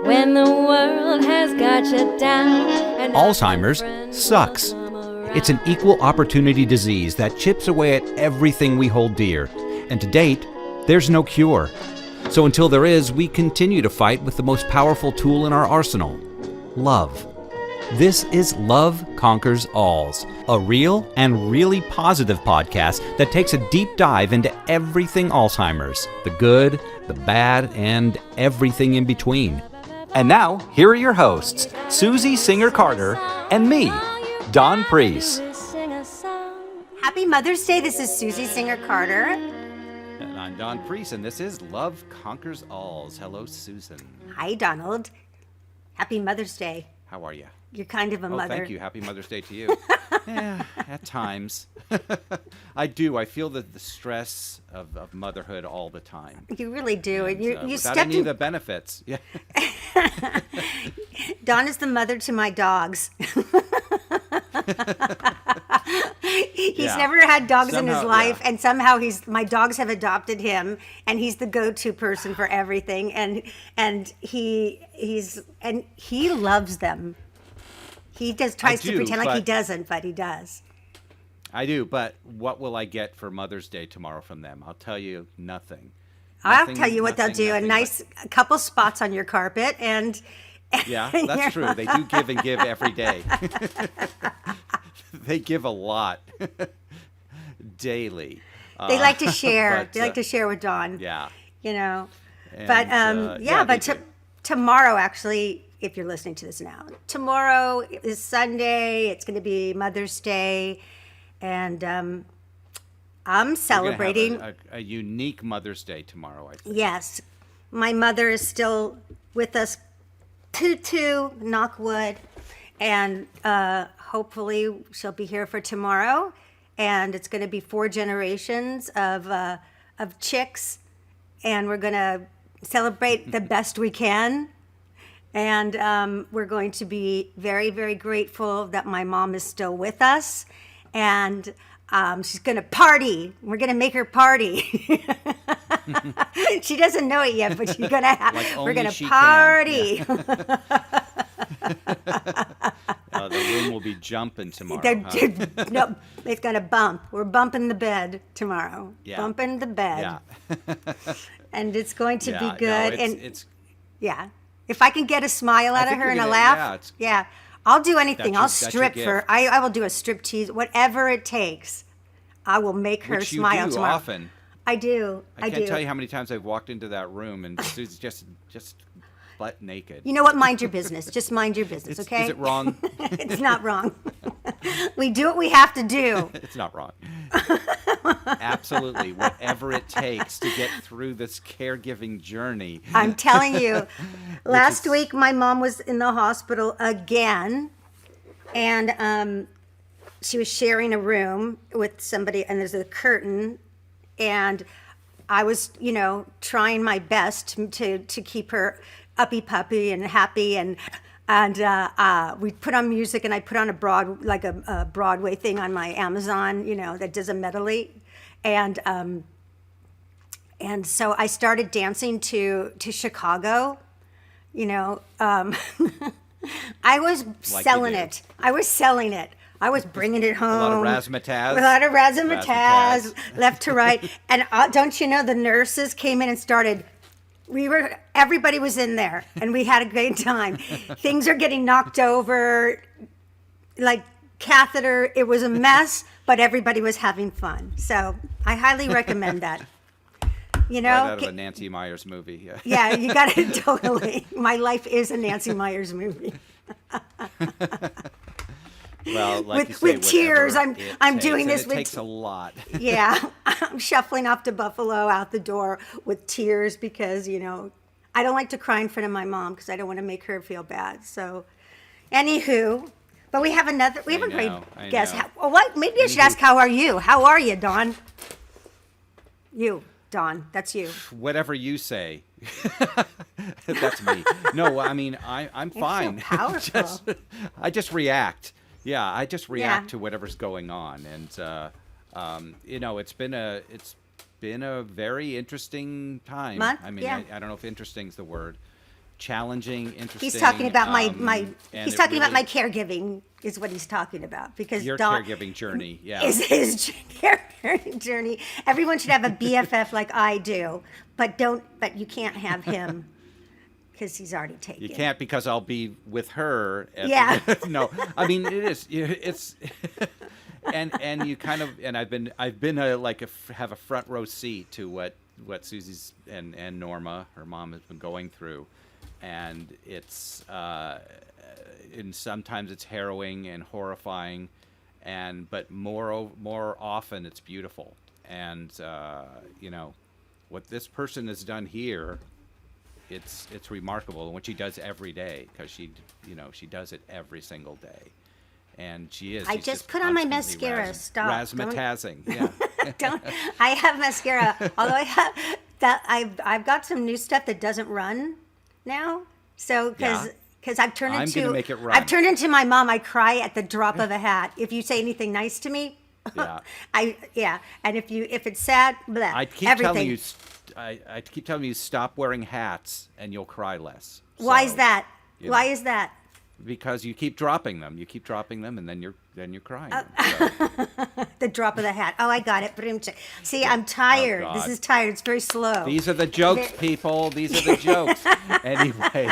when the world has got you down. And Alzheimer's sucks. It's an equal opportunity disease that chips away at everything we hold dear. And to date, there's no cure. So until there is, we continue to fight with the most powerful tool in our arsenal, love. This is Love Conquers Alls, a real and really positive podcast that takes a deep dive into everything Alzheimer's, the good, the bad, and everything in between. And now, here are your hosts, Susie Singer-Carter and me, Don Priest. Happy Mother's Day. This is Susie Singer-Carter. And I'm Don Priest, and this is Love Conquers Alls. Hello, Susan. Hi, Donald. Happy Mother's Day. How are you? You're kind of a mother. Thank you. Happy Mother's Day to you. Yeah, at times. I do. I feel the stress of motherhood all the time. You really do. And you without stepped any in... of the benefits. Yeah. Dawn is the mother to my dogs. He's never had dogs in his life, and somehow my dogs have adopted him, and he's the go-to person for everything, and he loves them. He tries to pretend like he doesn't, but he does. I do, but what will I get for Mother's Day tomorrow from them? I'll tell you nothing. I'll tell you what they'll do: a couple spots on your carpet, and yeah, that's true. They do give and give every day. They give a lot daily. They like to share. They like to share with Dawn. Yeah. You know. And, but tomorrow, actually, if you're listening to this now, tomorrow is Sunday. It's going to be Mother's Day. And I'm celebrating. A unique Mother's Day tomorrow, I think. Yes. My mother is still with us. Toot, knock wood. And hopefully she'll be here for tomorrow. And it's going to be 4 generations of chicks. And we're going to celebrate the best we can. And we're going to be very, very grateful that my mom is still with us. And she's going to party. We're going to make her party. She doesn't know it yet, but she's going to we're going to party. The room will be jumping tomorrow. No, it's going to bump. We're bumping the bed tomorrow. Yeah. Bumping the bed. Yeah. And it's going to be good. No, yeah. If I can get a smile out of her and a laugh, I'll do anything. I'll strip for. I will do a strip tease, whatever it takes. I will make her smile tomorrow. Often. I do. I can't tell you how many times I've walked into that room and Susie's just butt naked. You know what? Mind your business. Just mind your business, okay? Is it wrong? It's not wrong. We do what we have to do. It's not wrong. Absolutely. Whatever it takes to get through this caregiving journey. I'm telling you. Last week, my mom was in the hospital again. And she was sharing a room with somebody. And there's a curtain. And I was, trying my best to keep her uppy puppy and happy, and we put on music, and I put on a Broadway thing on my Amazon, that does a medley, and so I started dancing to Chicago, I was selling it. I was bringing it home. A lot of razzmatazz. A lot of razzmatazz, left to right. And don't you know, the nurses came in and started. Everybody was in there, and we had a great time. Things are getting knocked over, like catheter. It was a mess, but everybody was having fun. So I highly recommend that. Right out of a Nancy Meyers movie. Yeah. Yeah, you got it totally. My life is a Nancy Meyers movie. Well, like with tears, I'm doing this. It takes a lot. Yeah, I'm shuffling off to Buffalo out the door with tears because I don't like to cry in front of my mom because I don't want to make her feel bad. So, anywho, but we have a great guest. Maybe I should ask, how are you? How are you, Dawn? Dawn, that's you. Whatever you say. That's me. No, I mean I'm fine. So powerful. I just react. Yeah, I just react to whatever's going on, and it's been a very interesting time. Month? I mean, I don't know if interesting is the word. challenging, interesting. He's talking about my and he's it talking about my really- caregiving is what he's talking about, because your Don caregiving journey. Yeah. is his caregiving journey. Everyone should have a BFF like I do, but you can't have him because he's already taken. You can't, because I'll be with her. Yeah. No, I mean, it's and you kind of, and I've been have a front row seat to what Susie's and Norma, her mom, has been going through, and it's and sometimes it's harrowing and horrifying, but more often it's beautiful, and what this person has done here, it's remarkable, and what she does every day, because she does it every single day, and she's just put on my constantly mascara. Stop. Razzmatazzing. Yeah. Don't. I have mascara, although I have that. I've got some new stuff that doesn't run now. So because I've turned I'm into gonna make it run. I've turned into my mom. I cry at the drop of a hat. If you say anything nice to me, Yeah. And if it's sad, blah, I keep everything. telling you, I keep telling you, stop wearing hats, and you'll cry less. Why So, is that? you Why know. is that? Because you keep dropping them. You keep dropping them, and then you're crying. The drop of the hat. Oh, I got it. See, I'm tired. God. This is tired. It's very slow. These are the jokes, people. These are the jokes. Anyway.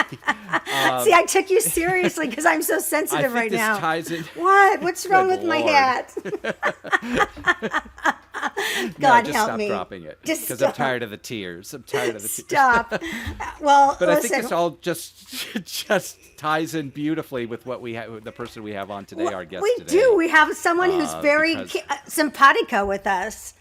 See, I took you seriously because I'm so I sensitive think right this now. ties in. What? What's wrong Good with my Lord. hat? No, God just help stop me. dropping it. Just Because I'm stop. tired of the tears. I'm tired of the tears. Stop. Well, But I listen. think this all just ties in beautifully with what we have, the person we have on today, our guest we today. do. We have someone who's very because- simpatico with us,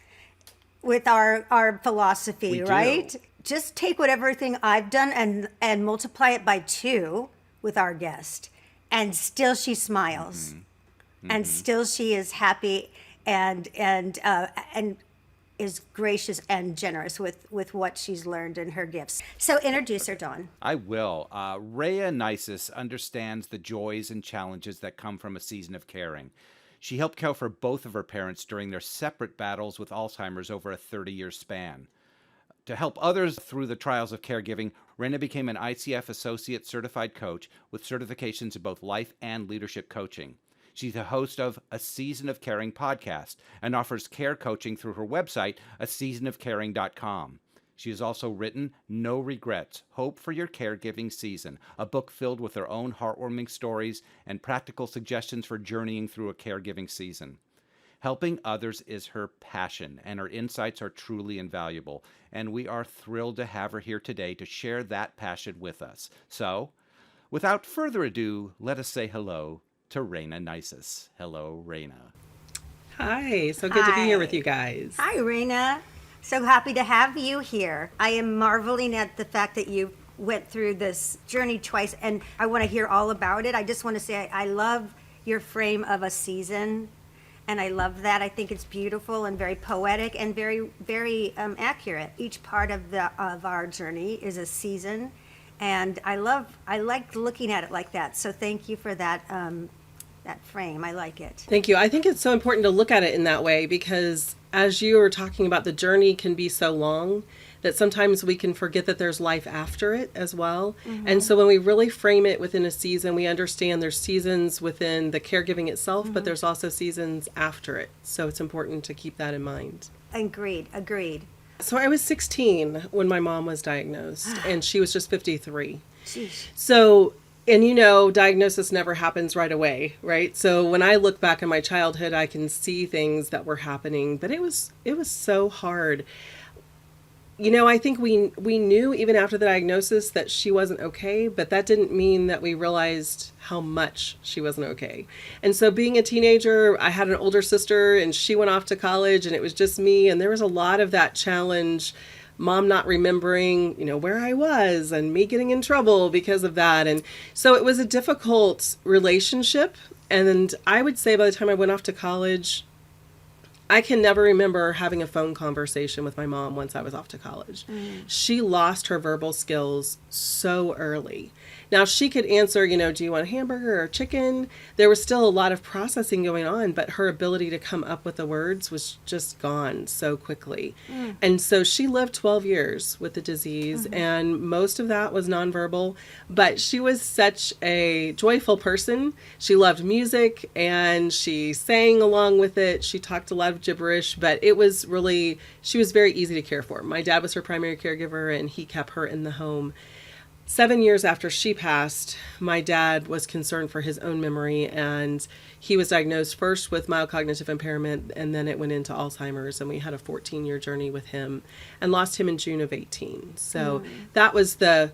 with our philosophy, We do. right? Just take everything I've done and multiply it by 2 with our guest, and still she smiles, and still she is happy and is gracious and generous with what she's learned and her gifts. So introduce her, Dawn. I will. Rayna Neises understands the joys and challenges that come from a season of caring. She helped care for both of her parents during their separate battles with Alzheimer's over a 30-year span. To help others through the trials of caregiving, Rayna became an ICF Associate Certified Coach with certifications in both life and leadership coaching. She's the host of A Season of Caring podcast and offers care coaching through her website, aseasonofcaring.com. She has also written No Regrets, Hope for Your Caregiving Season, a book filled with her own heartwarming stories and practical suggestions for journeying through a caregiving season. Helping others is her passion, and her insights are truly invaluable, and we are thrilled to have her here today to share that passion with us. So, without further ado, let us say hello to Rayna Neises. Hello, Rayna. Hi, so good to be Hi. here with you guys. Hi, Rayna. So happy to have you here. I am marveling at the fact that you went through this journey twice, and I want to hear all about it. I just want to say I love your frame of a season, and I love that. I think it's beautiful and very poetic and very, very accurate. Each part of our journey is a season, and I like looking at it like that. So thank you for that frame. I like it. Thank you. I think it's so important to look at it in that way because as you were talking about, the journey can be so long that sometimes we can forget that there's life after it as well. And so when we really frame it within a season, we understand there's seasons within the caregiving itself, but there's also seasons after it. So it's important to keep that in mind. Agreed. So I was 16 when my mom was diagnosed and she was just 53. Sheesh. So, and you know, diagnosis never happens right away, right? So when I look back in my childhood, I can see things that were happening, but it was so hard. You know, I think we knew even after the diagnosis that she wasn't okay, but that didn't mean that we realized how much she wasn't okay. And so being a teenager, I had an older sister and she went off to college and it was just me. And there was a lot of that challenge, mom not remembering, you know, where I was and me getting in trouble because of that. And so it was a difficult relationship. And I would say by the time I went off to college, I can never remember having a phone conversation with my mom once I was off to college. She lost her verbal skills so early. Now she could answer, do you want a hamburger or chicken? There was still a lot of processing going on, but her ability to come up with the words was just gone so quickly. And so she lived 12 years with the disease, and most of that was nonverbal, but she was such a joyful person. She loved music and she sang along with it. She talked a lot of gibberish, but she was very easy to care for. My dad was her primary caregiver and he kept her in the home. 7 years after she passed, my dad was concerned for his own memory, and he was diagnosed first with mild cognitive impairment, and then it went into Alzheimer's, and we had a 14-year journey with him and lost him in June of 18. So that was the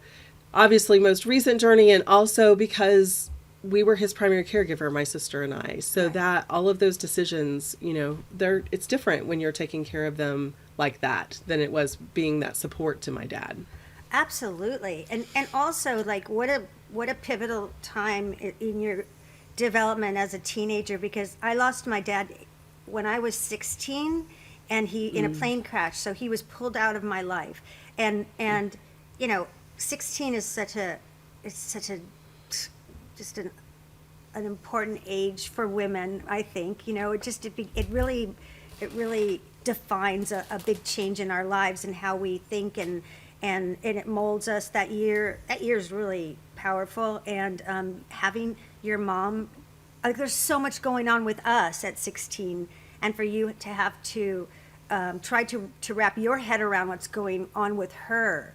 obviously most recent journey, and also because we were his primary caregiver, my sister and I. So that all of those decisions, it's different when you're taking care of them like that than it was being that support to my dad. Absolutely. And also, like, what a pivotal time in your development as a teenager, because I lost my dad when I was 16, and he in a plane crash, so he was pulled out of my life. And 16 is just an important age for women, I think. It really defines a big change in our lives and how we think, and it molds us. That year is really powerful. And having your mom, there's so much going on with us at 16, and for you to have to try to wrap your head around what's going on with her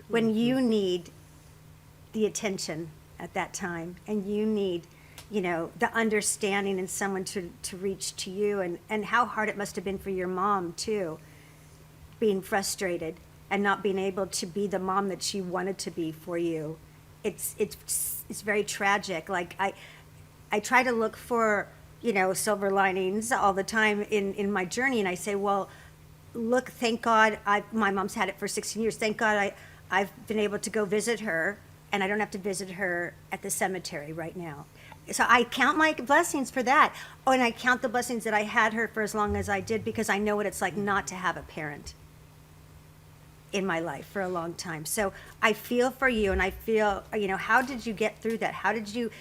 when you need the attention at that time, and you need the understanding and someone to reach to you, and how hard it must have been for your mom too, being frustrated and not being able to be the mom that she wanted to be for you. It's very tragic. Like I try to look for silver linings all the time in my journey, and I say, well, look, thank God my mom's had it for 16 years. Thank God I've been able to go visit her, and I don't have to visit her at the cemetery right now. So I count my blessings for that. Oh, and I count the blessings that I had her for as long as I did, because I know what it's like not to have a parent in my life for a long time. So I feel for you, and I feel, how did you get through that? How did you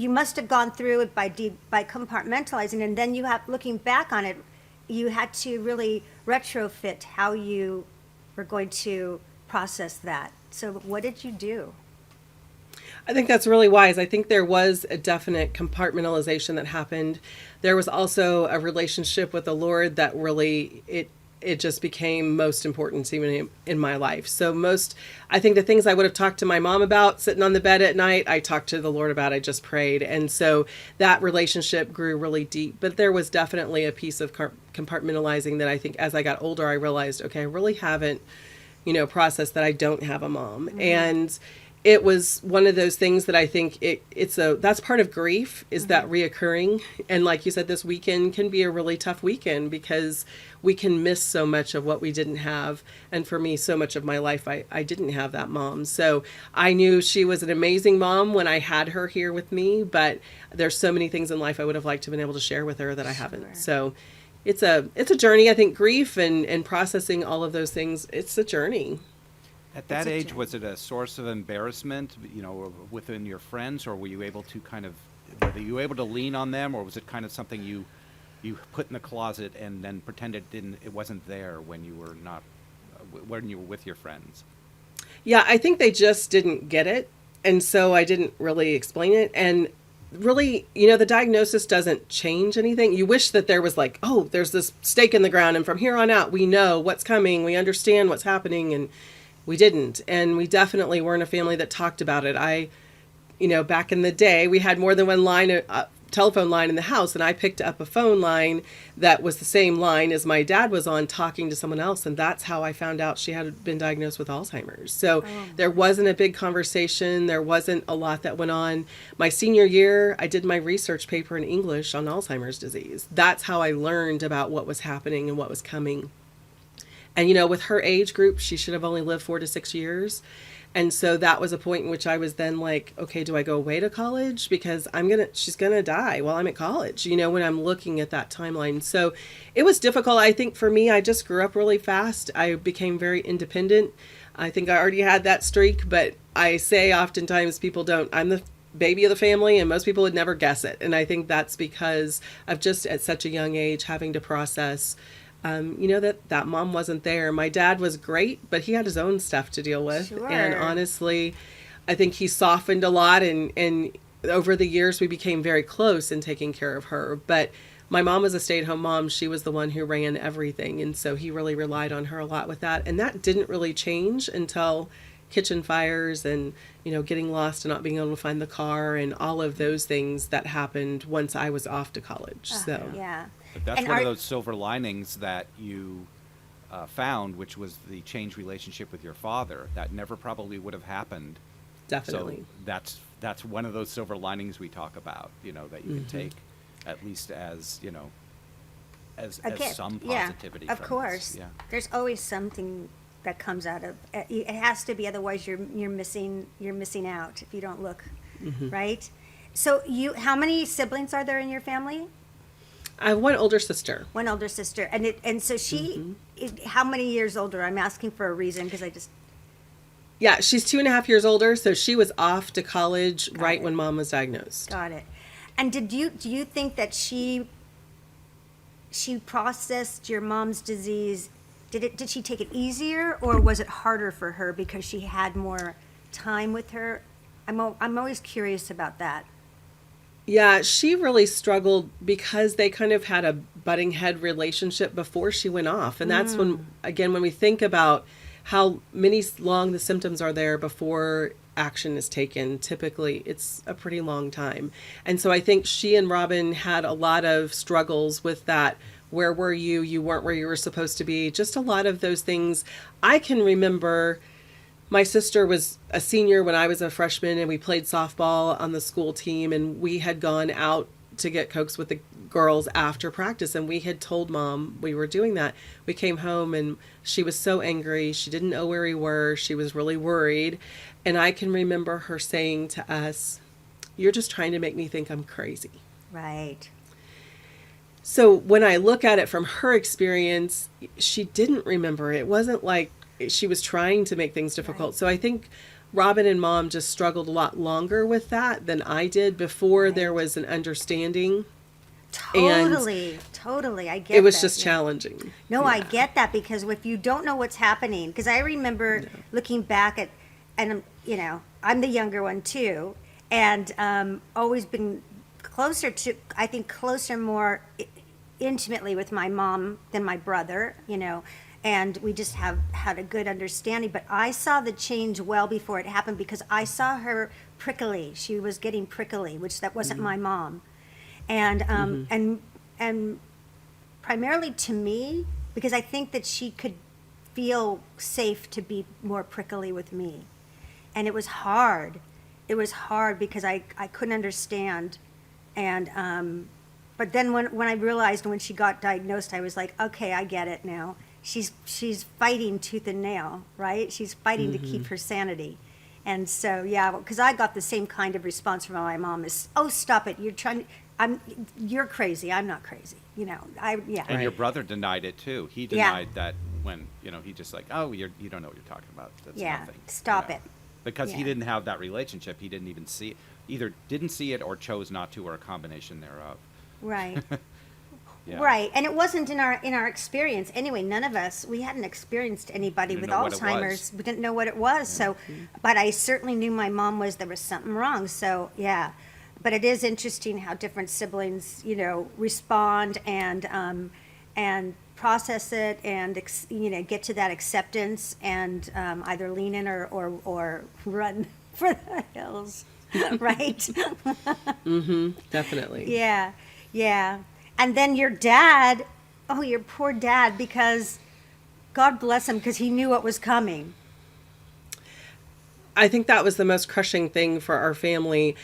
must have gone through it by compartmentalizing, and then looking back on it, you had to really retrofit how you were going to process that. So what did you do? I think that's really wise. I think there was a definite compartmentalization that happened. There was also a relationship with the Lord that really, it just became most important even in my life. So I think the things I would have talked to my mom about sitting on the bed at night, I talked to the Lord about. I just prayed. And so that relationship grew really deep. But there was definitely a piece of compartmentalizing that I think as I got older, I realized, okay, I really haven't, processed that I don't have a mom. Mm-hmm. And it was one of those things that I think that's part of grief, is that reoccurring. And like you said, this weekend can be a really tough weekend because we can miss so much of what we didn't have. And for me, so much of my life, I didn't have that mom. So I knew she was an amazing mom when I had her here with me, but there's so many things in life I would have liked to have been able to share with her that I haven't. So it's a journey. I think grief and processing all of those things, it's a journey. At that age, was it a source of embarrassment, within your friends, or were you able to lean on them, or was it kind of something you put in the closet and then pretended it wasn't there when you were with your friends? Yeah, I think they just didn't get it, and so I didn't really explain it. And really, the diagnosis doesn't change anything. You wish that there was like, oh, there's this stake in the ground, and from here on out, we know what's coming, we understand what's happening, and we didn't. And we definitely weren't a family that talked about it. Back in the day, we had more than one line, telephone line in the house, and I picked up a phone line that was the same line as my dad was on talking to someone else. And that's how I found out she had been diagnosed with Alzheimer's. So there wasn't a big conversation. There wasn't a lot that went on. My senior year, I did my research paper in English on Alzheimer's disease. That's how I learned about what was happening and what was coming. And, with her age group, she should have only lived 4 to 6 years. And so that was a point in which I was then like, okay, do I go away to college? Because she's going to die while I'm at college, when I'm looking at that timeline. So it was difficult. I think for me, I just grew up really fast. I became very independent. I think I already had that streak, but I say oftentimes people don't. I'm the baby of the family, and most people would never guess it. And I think that's because of just at such a young age having to process, that mom wasn't there. My dad was great, but he had his own stuff to deal with. Sure. And honestly, I think he softened a lot, and over the years we became very close in taking care of her. But my mom was a stay-at-home mom. She was the one who ran everything, and so he really relied on her a lot with that. And that didn't really change until kitchen fires and, getting lost and not being able to find the car and all of those things that happened once I was off to college. So Yeah. But that's And one of those silver linings that you found, which was the changed relationship with your father. That never probably would have happened. definitely. So that's one of those silver linings we talk about, that you can take at least as, as some positivity of from course. this. Yeah. There's always something that comes out of it. Has to be, otherwise you're missing out if you don't look, right? So how many siblings are there in your family? I have one older sister. One older sister, and so she, how many years older? I'm asking for a reason because I just. Yeah, she's 2.5 years older, so she was off to college right when Mom was diagnosed. Got it. And do you think that she processed your mom's disease? Did she take it easier, or was it harder for her because she had more time with her? I'm always curious about that. Yeah, she really struggled because they kind of had a butting head relationship before she went off. And that's when we think about how long the symptoms are there before action is taken, typically it's a pretty long time. And so I think she and Robin had a lot of struggles with that. Where were you? You weren't where you were supposed to be. Just a lot of those things. I can remember my sister was a senior when I was a freshman, and we played softball on the school team, and we had gone out to get Cokes with the girls after practice, and we had told Mom we were doing that. We came home and she was so angry. She didn't know where we were. She was really worried. And I can remember her saying to us, "You're just trying to make me think I'm crazy." Right. So when I look at it from her experience, she didn't remember. It wasn't like she was trying to make things difficult. Right. So I think Robin and Mom just struggled a lot longer with that than I did before there was an understanding. Totally. I get that. It was just challenging. No, yeah. I get that, because if you don't know what's happening, because I remember looking back at, and I'm the younger one too, and always been closer more intimately with my mom than my brother, and we just have had a good understanding. But I saw the change well before it happened, because I saw her prickly. She was getting prickly, which that wasn't my mom. And and primarily to me, because I think that she could feel safe to be more prickly with me. And it was hard. It was hard because I couldn't understand. And but then when I realized, when she got diagnosed, I was like, okay, I get it now. She's fighting tooth and nail, right? She's fighting to keep her sanity. And so, because I got the same kind of response from my mom is, "Oh, stop it. You're crazy. I'm not crazy." And your brother denied it too. He denied that when, he just like, "Oh, you don't know what you're talking about. That's nothing." Stop it. Because he didn't have that relationship. He didn't even see it. Either didn't see it or chose not to, or a combination thereof. Right. Yeah. Right. And it wasn't in our experience. Anyway, none of us, we hadn't experienced anybody with Alzheimer's. We didn't know what it was. So, but I certainly knew my mom there was something wrong. So, yeah. But it is interesting how different siblings, respond and process it, and get to that acceptance, and either lean in or run for the hills, right? Definitely. Yeah. And then your dad, your poor dad, because God bless him, because he knew what was coming. I think that was the most crushing thing for our family.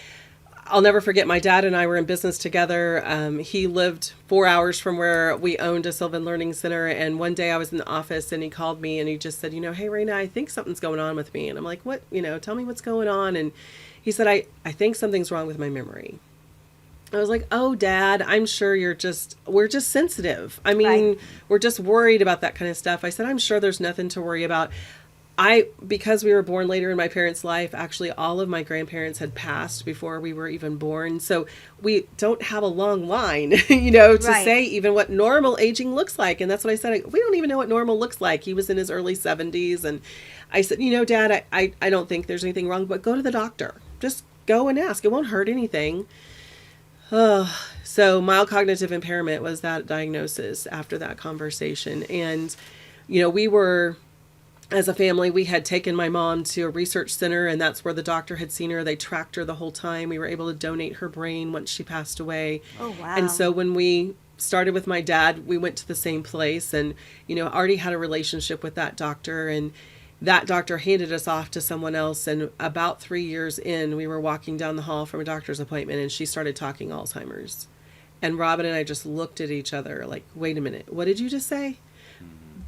I'll never forget, my dad and I were in business together. He lived 4 hours from where we owned a Sylvan Learning Center. And one day I was in the office and he called me and he just said, "Hey, Rayna, I think something's going on with me." And I'm like, "What? Tell me what's going on." And he said, I think something's wrong with my memory. I was like, "Oh, Dad, I'm sure we're just sensitive. I mean, We're just worried about that kind of stuff." I said, "I'm sure there's nothing to worry about." Because we were born later in my parents' life, actually all of my grandparents had passed before we were even born. So we don't have a long line, to Right. say even what normal aging looks like. And that's what I said. We don't even know what normal looks like. He was in his early 70s. And I said, Dad, I don't think there's anything wrong, but go to the doctor. Just go and ask. It won't hurt anything. So mild cognitive impairment was that diagnosis after that conversation. And, we were, as a family, we had taken my mom to a research center, and that's where the doctor had seen her. They tracked her the whole time. We were able to donate her brain once she passed away. Oh, wow. And so when we started with my dad, we went to the same place and, already had a relationship with that doctor. And that doctor handed us off to someone else. And about 3 years in, we were walking down the hall from a doctor's appointment, and she started talking Alzheimer's. And Robin and I just looked at each other like, wait a minute, what did you just say?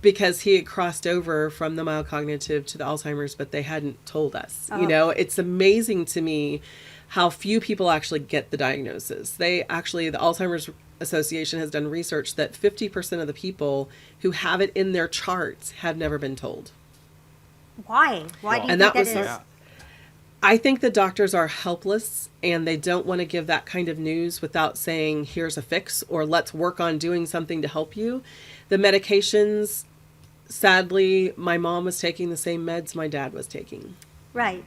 Because he had crossed over from the mild cognitive to the Alzheimer's, but they hadn't told us. Oh. It's amazing to me how few people actually get the diagnosis. The Alzheimer's Association has done research that 50% of the people who have it in their charts have never been told. Why? Why do you And think that was that is? Yeah. I think the doctors are helpless, and they don't want to give that kind of news without saying, here's a fix, or let's work on doing something to help you. The medications, sadly, my mom was taking the same meds my dad was taking, Right.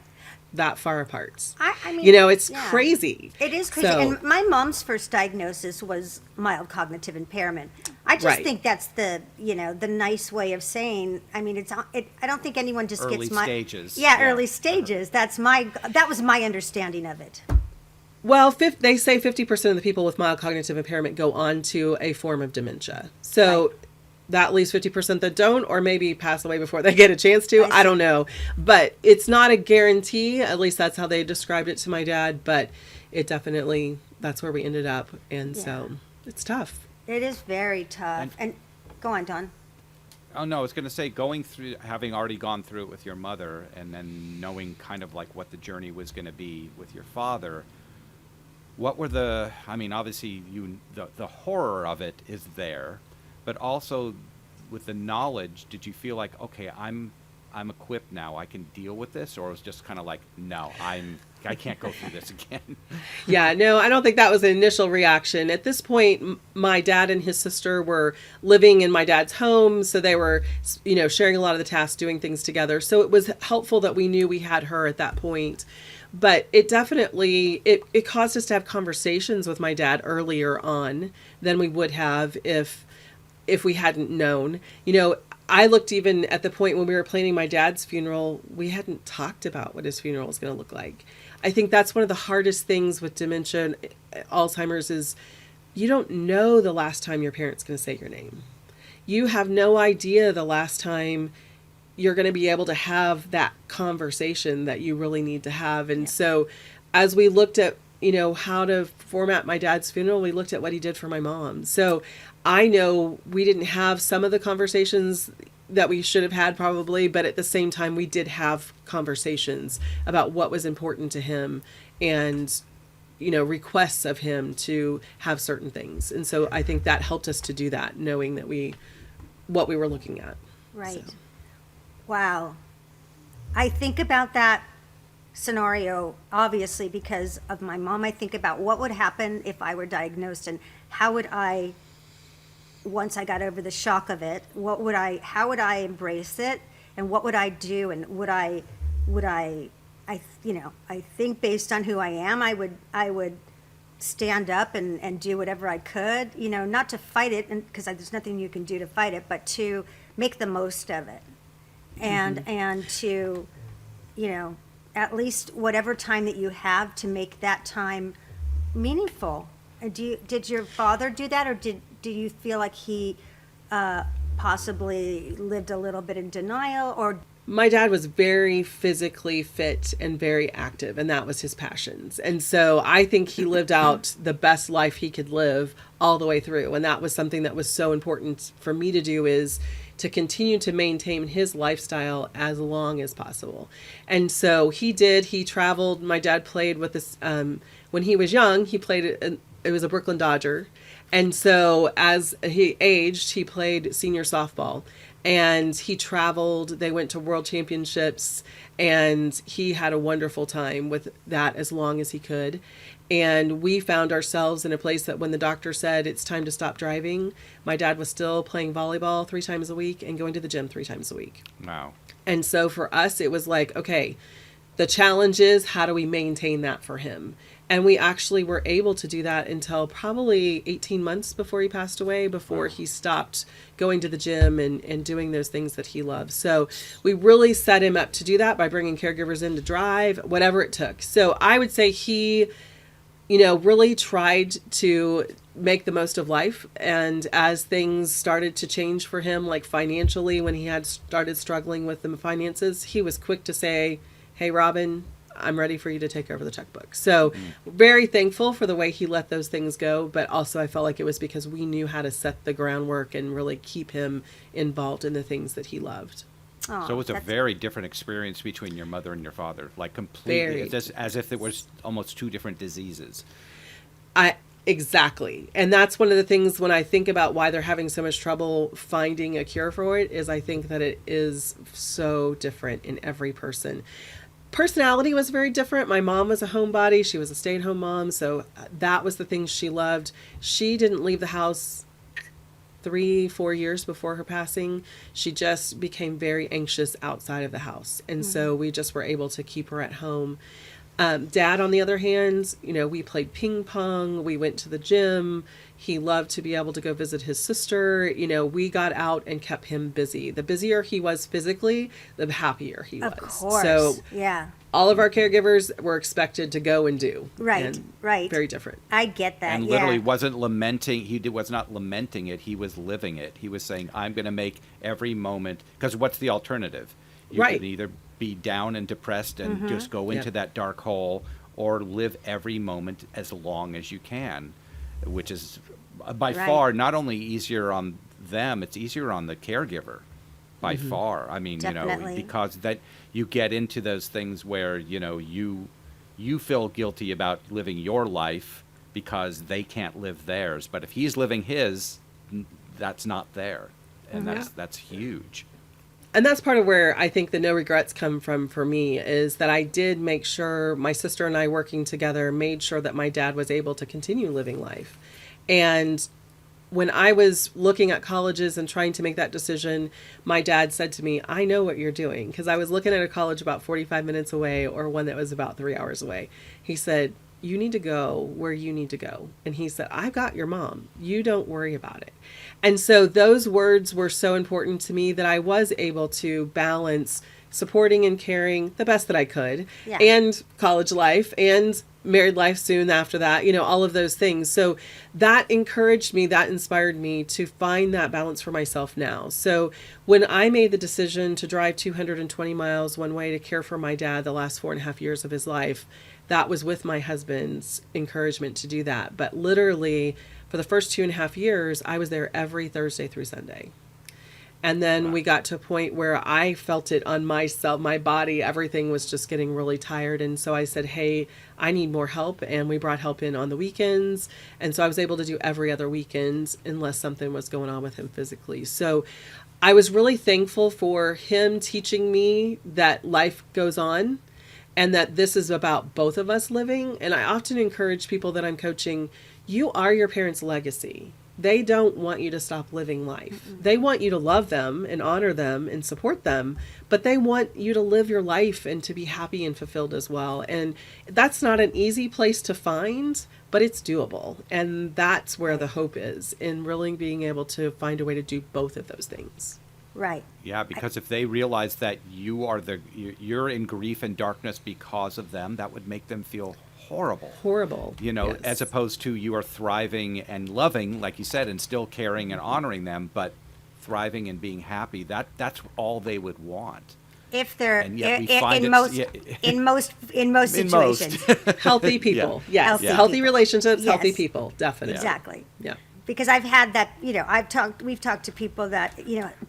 that far apart. I mean, It's yeah. crazy. It is crazy. So- And my mom's first diagnosis was mild cognitive impairment. I just Right. think that's the nice way of saying. I mean, I don't think anyone just Early gets my stages. Yeah, Yeah. early stages. That was my understanding of it. Well, they say 50% of the people with mild cognitive impairment go on to a form of dementia. So that leaves 50% that don't, or maybe pass away before they get a chance to. I I don't know. But it's not a guarantee. At least that's how they described it to my dad. But it definitely, that's where we ended up. And so it's tough. It is very tough. And go on, Don. Oh, no, I was going to say, having already gone through it with your mother and then knowing kind of like what the journey was going to be with your father, what were obviously the horror of it is there, but also with the knowledge, did you feel like, okay, I'm equipped now, I can deal with this? Or it was just kind of like, no, I can't go through this again? Yeah, no, I don't think that was an initial reaction. At this point, my dad and his sister were living in my dad's home, so they were, sharing a lot of the tasks, doing things together. So it was helpful that we knew we had her at that point. But it definitely, it caused us to have conversations with my dad earlier on than we would have if we hadn't known. I looked even at the point when we were planning my dad's funeral, we hadn't talked about what his funeral was going to look like. I think that's one of the hardest things with dementia and Alzheimer's is you don't know the last time your parent's going to say your name. You have no idea the last time you're going to be able to have that conversation that you really need to have. And so as we looked at, how to format my dad's funeral, we looked at what he did for my mom. So I know we didn't have some of the conversations that we should have had probably, but at the same time, we did have conversations about what was important to him and, requests of him to have certain things. And so I think that helped us to do that, knowing that what we were looking at. Right. So. Wow. I think about that scenario, obviously, because of my mom. I think about what would happen if I were diagnosed and how would I, once I got over the shock of it, how would I embrace it and what would I do? And I think based on who I am, I would stand up and do whatever I could, not to fight it, because there's nothing you can do to fight it, but to make the most of it. And to, at least whatever time that you have to make that time meaningful. Did your father do that, or do you feel like he possibly lived a little bit in denial? Or my dad was very physically fit and very active, and that was his passions. And so I think he lived out the best life he could live all the way through. And that was something that was so important for me to do, is to continue to maintain his lifestyle as long as possible. And so he did. He traveled. My dad played with this, when he was young, he played, it was a Brooklyn Dodger. And so as he aged, he played senior softball. And he traveled, they went to world championships, and he had a wonderful time with that as long as he could. And we found ourselves in a place that when the doctor said it's time to stop driving, my dad was still playing volleyball 3 times a week and going to the gym 3 times a week. Wow. And so for us, it was like, okay, the challenge is how do we maintain that for him? And we actually were able to do that until probably 18 months before he passed away, before he stopped going to the gym and doing those things that he loves. So we really set him up to do that by bringing caregivers in to drive, whatever it took. So I would say he, really tried to make the most of life. And as things started to change for him, like financially, when he had started struggling with the finances, he was quick to say, hey, Robin, I'm ready for you to take over the checkbook. So very thankful for the way he let those things go. But also I felt like it was because we knew how to set the groundwork and really keep him involved in the things that he loved. Oh, So it was a very different experience between your mother and your father, like completely, Very. as if it was almost 2 different diseases. Exactly. And that's one of the things when I think about why they're having so much trouble finding a cure for it, is I think that it is so different in every person. Personality was very different. My mom was a homebody. She was a stay-at-home mom. So that was the things she loved. She didn't leave the house 3-4 years before her passing. She just became very anxious outside of the house. And so we just were able to keep her at home. Dad, on the other hand, we played ping pong. We went to the gym. He loved to be able to go visit his sister. We got out and kept him busy. The busier he was physically, the happier he was. Of course. So yeah. all of our caregivers were expected to go and do. Right, And right. Very different. I get that. And yeah. literally wasn't lamenting. Was not lamenting it. He was living it. He was saying, I'm going to make every moment, because what's the alternative? You Right. can either be down and depressed and just go into that dark hole, or live every moment as long as you can, which is by Right. far not only easier on them, it's easier on the caregiver by far. I mean, Definitely. because that you get into those things where, you feel guilty about living your life because they can't live theirs. But if he's living his, that's not there. And that's huge. And that's part of where I think the no regrets come from for me, is that I did make sure my sister and I working together made sure that my dad was able to continue living life. And when I was looking at colleges and trying to make that decision, my dad said to me, I know what you're doing. Because I was looking at a college about 45 minutes away, or one that was about 3 hours away. He said, you need to go where you need to go. And he said, I've got your mom. You don't worry about it. And so those words were so important to me that I was able to balance supporting and caring the best that I could, Yeah. and college life and married life soon after that, all of those things. So that encouraged me, that inspired me to find that balance for myself now. So when I made the decision to drive 220 miles one way to care for my dad the last 4.5 years of his life, that was with my husband's encouragement to do that. But literally for the first 2.5 years, I was there every Thursday through Sunday. And then we got to a point where I felt it on myself, my body, everything was just getting really tired. And so I said, hey, I need more help. And we brought help in on the weekends. And so I was able to do every other weekend unless something was going on with him physically. So I was really thankful for him teaching me that life goes on and that this is about both of us living. And I often encourage people that I'm coaching, you are your parents' legacy. They don't want you to stop living life. They want you to love them and honor them and support them, but they want you to live your life and to be happy and fulfilled as well. And that's not an easy place to find, but it's doable. And that's where the hope is, in really being able to find a way to do both of those things. Right. Yeah, because if they realize that you're in grief and darkness because of them, that would make them feel horrible. Yes. As opposed to you are thriving and loving, like you said, and still caring and honoring them, but thriving and being happy. That's all they would want. If they're And yet we find in most In most. situations. Healthy people. Yeah. Yes. Healthy Healthy people. relationships, healthy Yes. people. Definitely. Exactly. Yeah. Because I've had that, we've talked to people that,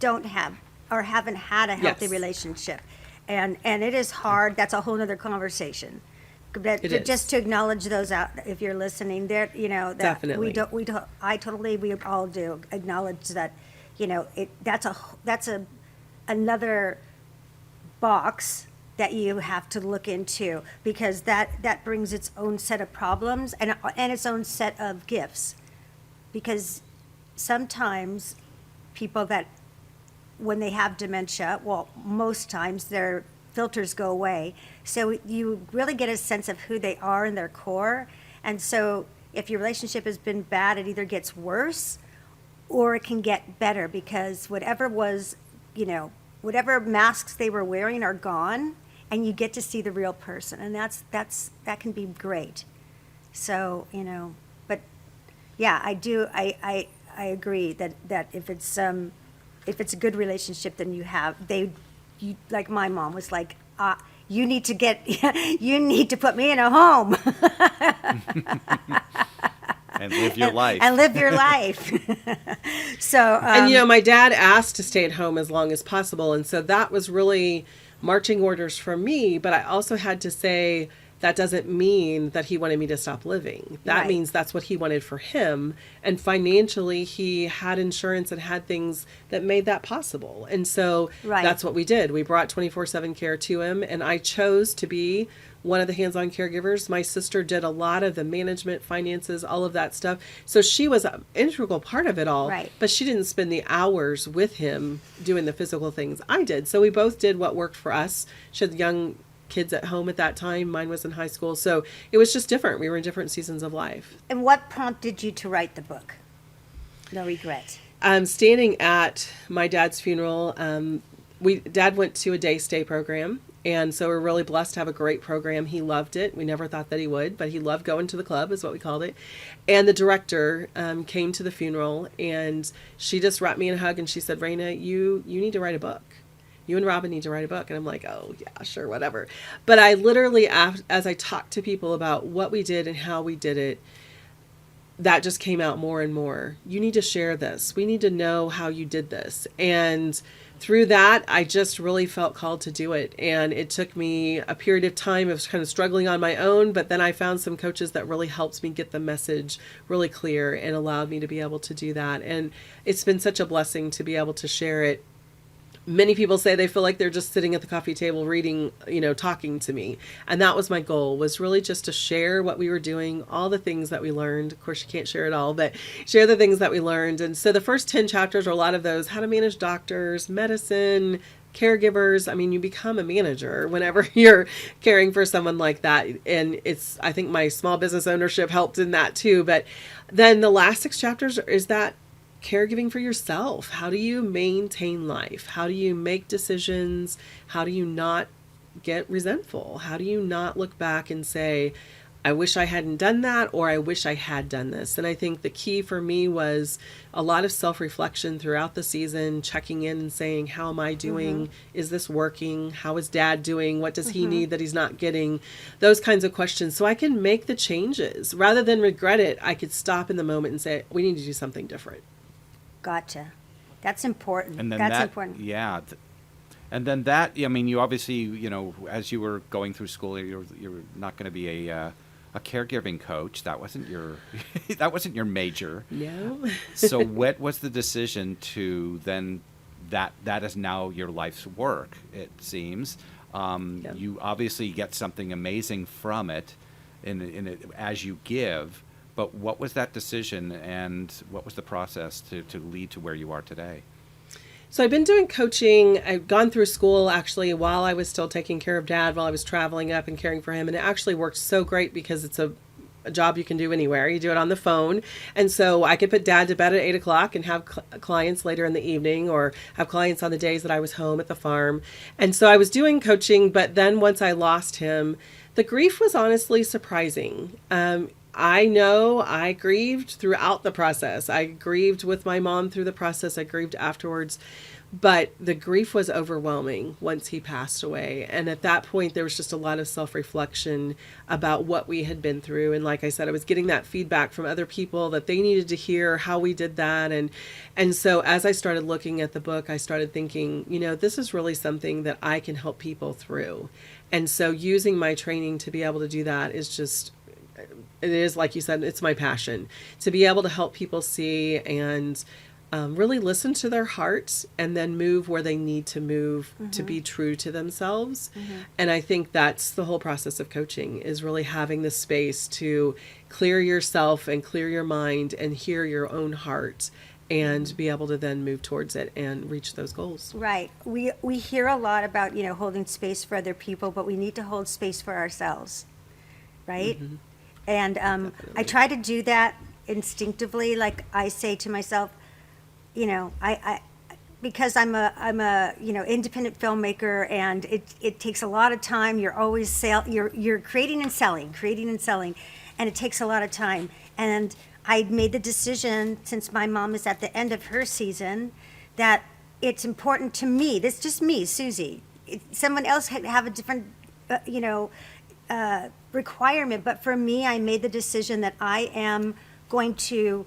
don't have or haven't had a healthy Yes. relationship. And it is hard. That's a whole nother conversation. But It is. just to acknowledge those out, if you're listening there, that Definitely. we all do acknowledge that, that's another box that you have to look into, because that brings its own set of problems and its own set of gifts. Because sometimes people that, when they have dementia, well, most times their filters go away. So you really get a sense of who they are in their core. And so if your relationship has been bad, it either gets worse or it can get better, because whatever whatever masks they were wearing are gone, and you get to see the real person. And that can be great. So, but yeah, I agree that if it's a good relationship, then you like my mom was like, you need to put me in a home. And live your life. And live your life. So, and my dad asked to stay at home as long as possible. And so that was really marching orders for me. But I also had to say, that doesn't mean that he wanted me to stop living. That Right. means that's what he wanted for him. And financially, he had insurance and had things that made that possible. And so Right. that's what we did. We brought 24/7 care to him. And I chose to be one of the hands-on caregivers. My sister did a lot of the management, finances, all of that stuff. So she was an integral part of it all. Right. But she didn't spend the hours with him doing the physical things I did. So we both did what worked for us. She had young kids at home at that time. Mine was in high school. So it was just different. We were in different seasons of life. and what prompted you to write the book? No Regret. Standing at my dad's funeral, Dad went to a day stay program. And so we're really blessed to have a great program. He loved it. We never thought that he would, but he loved going to the club, is what we called it. And the director came to the funeral, and she just wrapped me in a hug, and she said, Rayna, you need to write a book. You and Robin need to write a book. And I'm like, oh, yeah, sure, whatever. But I literally, as I talked to people about what we did and how we did it, that just came out more and more. You need to share this. We need to know how you did this. And through that, I just really felt called to do it. And it took me a period of time of kind of struggling on my own, but then I found some coaches that really helped me get the message really clear and allowed me to be able to do that. And it's been such a blessing to be able to share it. Many people say they feel like they're just sitting at the coffee table reading, talking to me. And that was my goal, was really just to share what we were doing, all the things that we learned. Of course, you can't share it all, but share the things that we learned. And so the first 10 chapters are a lot of those, how to manage doctors, medicine, caregivers. I mean, you become a manager whenever you're caring for someone like that. And I think my small business ownership helped in that too. But then the last 6 chapters is that caregiving for yourself. How do you maintain life? How do you make decisions? How do you not get resentful? How do you not look back and say, I wish I hadn't done that, or I wish I had done this? And I think the key for me was a lot of self-reflection throughout the season, checking in and saying, how am I doing? Mm-hmm. Is this working? How is Dad doing? What does he need that he's not getting? Those kinds of questions. So I can make the changes. Rather than regret it, I could stop in the moment and say, we need to do something different. Gotcha. That's important. And then That's important. Yeah. And then that, I mean, you obviously, as you were going through school, you're not going to be a caregiving coach. That wasn't your major. No. So what was the decision to then, that is now your life's work, it seems. Yep. You obviously get something amazing from it in it as you give. But what was that decision, and what was the process to lead to where you are today? So I've been doing coaching. I've gone through school actually while I was still taking care of Dad, while I was traveling up and caring for him. And it actually worked so great because it's a job you can do anywhere. You do it on the phone. And so I could put Dad to bed at 8 o'clock and have clients later in the evening, or have clients on the days that I was home at the farm. And so I was doing coaching, but then once I lost him, the grief was honestly surprising. I know I grieved throughout the process. I grieved with my mom through the process. I grieved afterwards. But the grief was overwhelming once he passed away. And at that point, there was just a lot of self-reflection about what we had been through. And like I said, I was getting that feedback from other people that they needed to hear how we did that. And so as I started looking at the book, I started thinking, this is really something that I can help people through. And so using my training to be able to do that is just... It is, like you said, it's my passion to be able to help people see and really listen to their heart and then move where they need to move to be true to themselves. And I think that's the whole process of coaching, is really having the space to clear yourself and clear your mind and hear your own heart and be able to then move towards it and reach those goals. Right. We hear a lot about, holding space for other people, but we need to hold space for ourselves. Right? And I try to do that instinctively. Like I say to myself, I because I'm a independent filmmaker, and it takes a lot of time. You're always you're creating and selling, and it takes a lot of time. And I made the decision, since my mom is at the end of her season, that it's important to me. This is just me, Susie. Someone else could have a different, requirement, but for me, I made the decision that I am going to,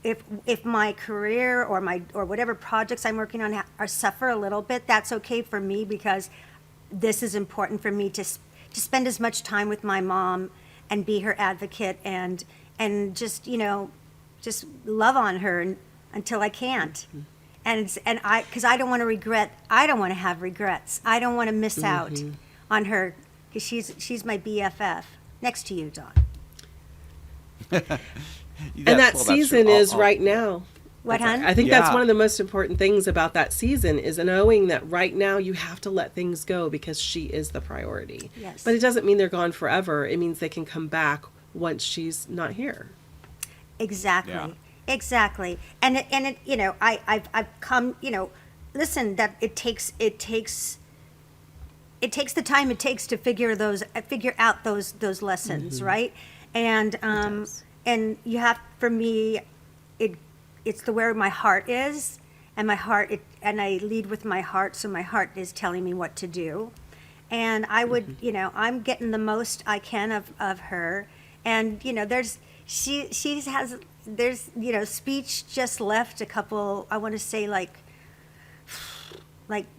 if my career or whatever projects I'm working on are suffer a little bit, that's okay for me, because this is important for me to spend as much time with my mom and be her advocate and just just love on her until I can't. Because I don't want to have regrets. I don't want to miss out on her, because she's my BFF. Next to you, Dawn. And that season is right now. What, hon? I think that's one of the most important things about that season, is knowing that right now you have to let things go because she is the priority. Yes. But it doesn't mean they're gone forever. It means they can come back once she's not here. Exactly. Yeah. Exactly. And I've come, listen, that it takes the time it takes to figure out those lessons, right? And and you have, for me, it's where my heart is, and and I lead with my heart, so my heart is telling me what to do. And I would, I'm getting the most I can of her. And there's speech just left a couple, I want to say like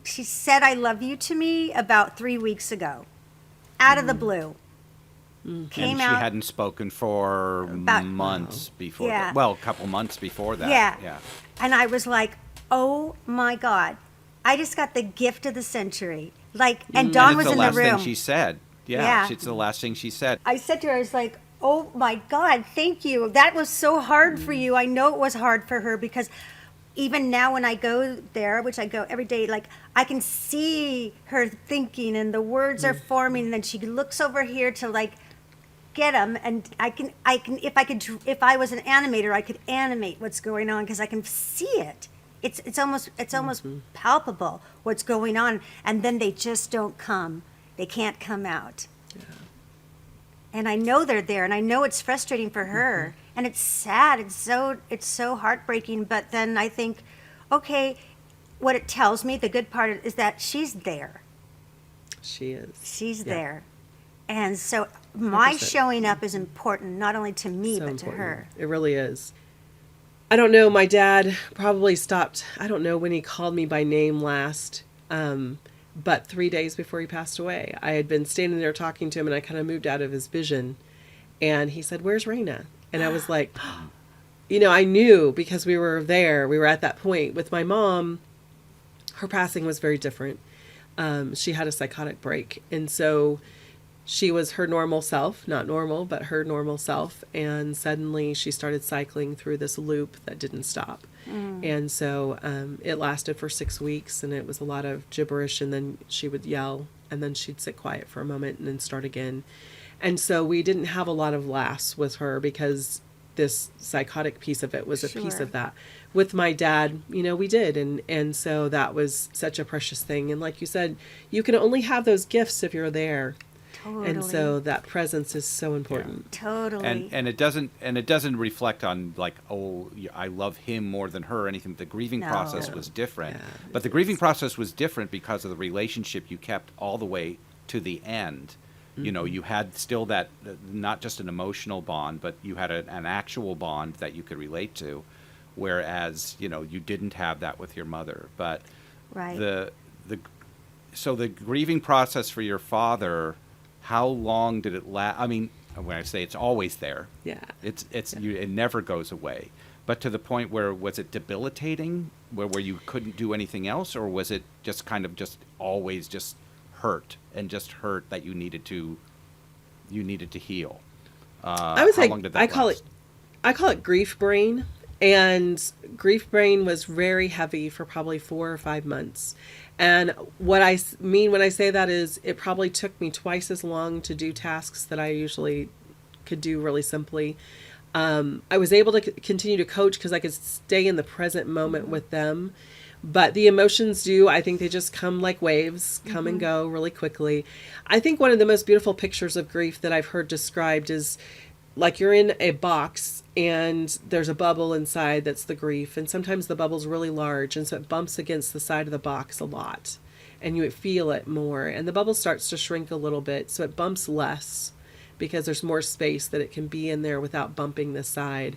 she said I love you to me about 3 weeks ago, out of the blue. Came and out. She hadn't spoken for About- months before Yeah. that. Well, a couple months before that. Yeah. And I was like, oh my God, I just got the gift of the century. And Dawn And was it's in the the last room. thing she said. Yeah. It's the last thing she said. I said to her, I was like, oh my God, thank you. That was so hard for you. I know it was hard for her, because even now when I go there, which I go every day, I can see her thinking, and the words are forming, and then she looks over here to get them, and I can if I was an animator, I could animate what's going on, because I can see it. It's almost palpable what's going on, and then they just don't come. They can't come out. Yeah. And I know they're there, and I know it's frustrating for her, and it's sad. It's so heartbreaking. But then I think, okay, what it tells me, the good part is that she's there. She is. She's there. And so my 100%. showing up is important, not only to me, So but important. to her. It really is. I don't know. My dad probably stopped. I don't know when he called me by name last, but 3 days before he passed away, I had been standing there talking to him, and I kind of moved out of his vision. And he said, "Where's Rayna?" And I was like, I knew, because we were there. We were at that point with my mom. Her passing was very different. She had a psychotic break. And so she was her normal self, not normal, but her normal self. And suddenly she started cycling through this loop that didn't stop. And so it lasted for 6 weeks, and it was a lot of gibberish. And then she would yell, and then she'd sit quiet for a moment and then start again. And so we didn't have a lot of laughs with her, because this psychotic piece of it was a piece Sure. of that. With my dad, we did. And so that was such a precious thing. And like you said, you can only have those gifts if you're there. Totally. And so that presence is so important. Totally. And it doesn't reflect on I love him more than her or anything. The grieving No. process was different. Yeah, But the grieving process was different because of the relationship you kept all the way to the end. You had still that, not just an emotional bond, but you had an actual bond that you could relate to, whereas you didn't have that with your mother. But Right. so the grieving process for your father, how long did it last? I mean, when I say it's always there, Yeah. it never goes away. But to the point where, was it debilitating, where you couldn't do anything else, or was it just kind of just always just hurt that you needed to heal? I would how say long did that last? I call it grief brain, and grief brain was very heavy for probably 4 or 5 months. And what I mean when I say that is it probably took me twice as long to do tasks that I usually could do really simply. I was able to continue to coach because I could stay in the present moment with them. But the emotions I think they just come like waves, come and go really quickly. I think one of the most beautiful pictures of grief that I've heard described is like you're in a box and there's a bubble inside that's the grief. And sometimes the bubble's really large, and so it bumps against the side of the box a lot. And you feel it more. And the bubble starts to shrink a little bit, so it bumps less, because there's more space that it can be in there without bumping the side.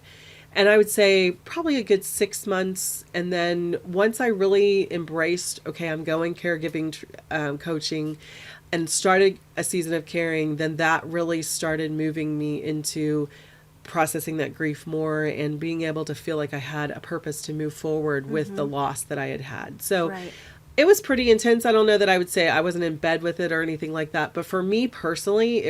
And I would say probably a good 6 months. And then once I really embraced, okay, I'm going caregiving coaching and started a season of caring, then that really started moving me into processing that grief more and being able to feel like I had a purpose to move forward with the loss that I had had. So Right. it was pretty intense. I don't know that I would say I wasn't in bed with it or anything like that. But for me personally,